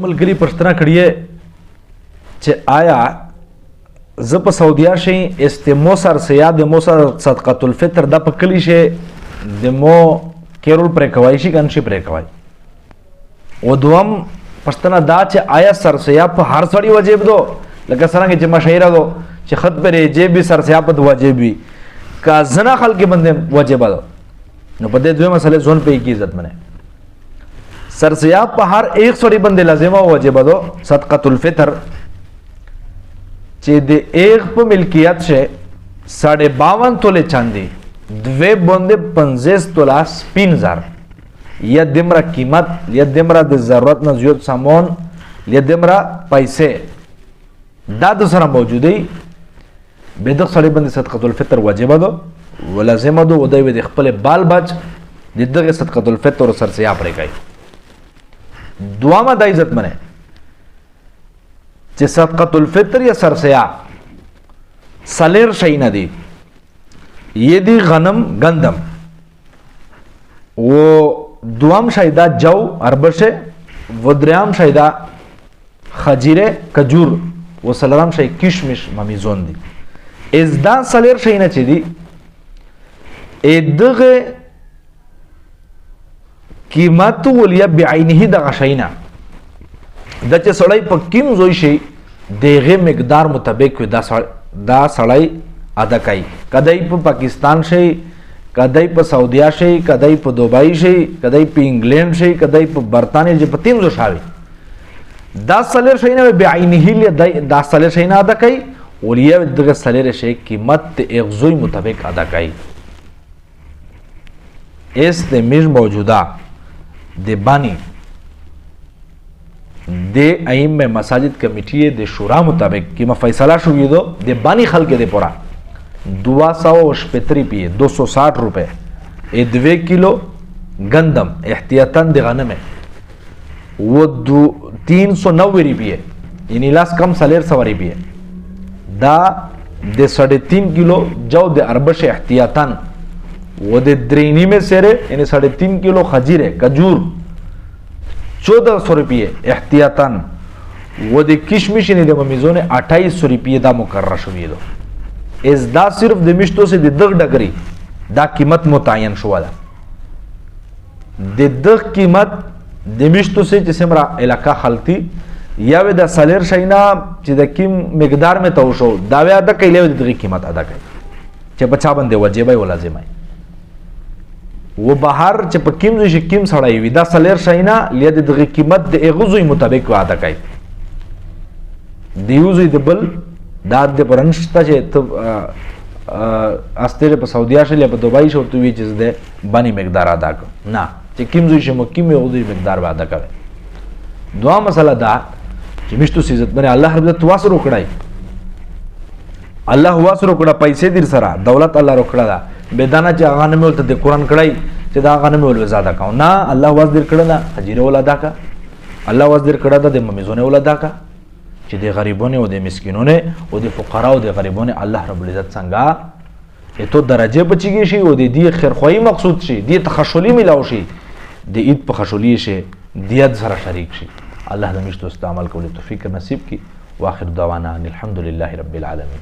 ملګری پښتنه کړی چې آیا زه په سعودیا شي استمو سر سیا د مو سر صدقه الفطر د په کلی شي د مو کیرول پرې کوي شي کنه شي پرې کوي او دوم پښتنه دا چې آیا سر سیا په هر سړی واجب دو لکه څنګه چې مشهیره دو چې خط پرې جیب سر سیا په واجب وي کا زنا خلک باندې واجب دو نو په دې دوه مسلې ځون په کی عزت منه سر سیا په هر ایک سړی باندې لازمه واجب دو صدقه الفطر چې د ایک په ملکیت شه 52 توله چاندي دوه باندې 50 توله سپینزر یا دمرا قیمت یا دمرا د ضرورت نه زیات سامان یا دمرا پیسې دا د سره موجودي به د سړی باندې صدقه الفطر واجب ده ولازم ده او د خپل بال بچ دغه صدقه الفطر سر سیا پرې کوي دوامه د عزت منه چې صدقه الفطر یا سر سیا سلیر شي نه دي یدي غنم گندم و دوام شایدا جو اربشه و درام شایدا خجیره کجور و سلام شای کشمش ممیزون دی از دا سلیر شای نه چی دی ادغه قیمت ولیا بعینه دغه شای نه د چې سړی په کیم زوی شي دغه مقدار مطابق دا سړی ادا کوي کدی په پاکستان شي کدی په سعودیا شي کدی په دوبای شي کدی په انګلند شي کدی په برتانیې چې په تیم زو شاوي دا سلیر شي نه بعینه دا سلیر شي نه ادا کوي ولیا دغه سلیر شي قیمت اغزوی مطابق ادا کوي اس د میج موجوده د بانی د ائمه مساجد کمیټې د شورا مطابق کیما فیصله شوې دو د بانی خلک د پورا 270 روپیه 260 روپے 2 کیلو گندم احتیاطاً د غنم و 390 روپیه یعنی لاس کم سلیر 100 روپیه دا د 3.5 کیلو جو د اربش احتیاطاً و د درینی میں سیرے یعنی 3.5 کیلو خجیره کجور 1400 روپیه احتیاطاً و د کشمش یعنی د ممیزونه 2800 روپیه دا مقرر شوی دو از دا صرف د مشتو سے د دغ ډګری دا قیمت متعین شو ده د دغ قیمت د مشتو سے چې سمرا علاقہ خلطی یا د سلیر شینا چې د کیم مقدار میں تو شو دا بیا د کله د دغ قیمت ادا کوي چې بچا باندې واجب او لازم وي و بهر چې په کیم زوی کیم سړی وي دا سلیر شینا لید دغه قیمت د اغزوی مطابق ادا کوي دیوزوی د بل دا د پرنشتا چې ته استره په سعودیا شله په دوبای شو تو وی چې د باندې مقدار ادا کو نه چې کیم زوی شمو کیم یو د مقدار ادا کوي دوا مسله دا چې مشتو عزت باندې الله رب عزت واسر وکړای الله واسر وکړه پیسې در سره دولت الله وکړه دا بدانه چې هغه نه مولته د قران کړای چې دا هغه نه مول زیاده کاو نه الله واس در کړه نه حجیره ولادا کا الله واس در کړه د ممیزونه ولادا کا چې د غریبونو او د مسکینونو او د فقراو او د غریبونو الله رب العزت څنګه ته درجه بچیږي شي او د دې خیرخواهی مقصود شي د تخشلی ملاو شي د عید په خشلی شي دیت سره شریک شي الله دې مشتو استعمال کولو توفیق نصیب کی واخر دعوانا الحمدلله رب العالمین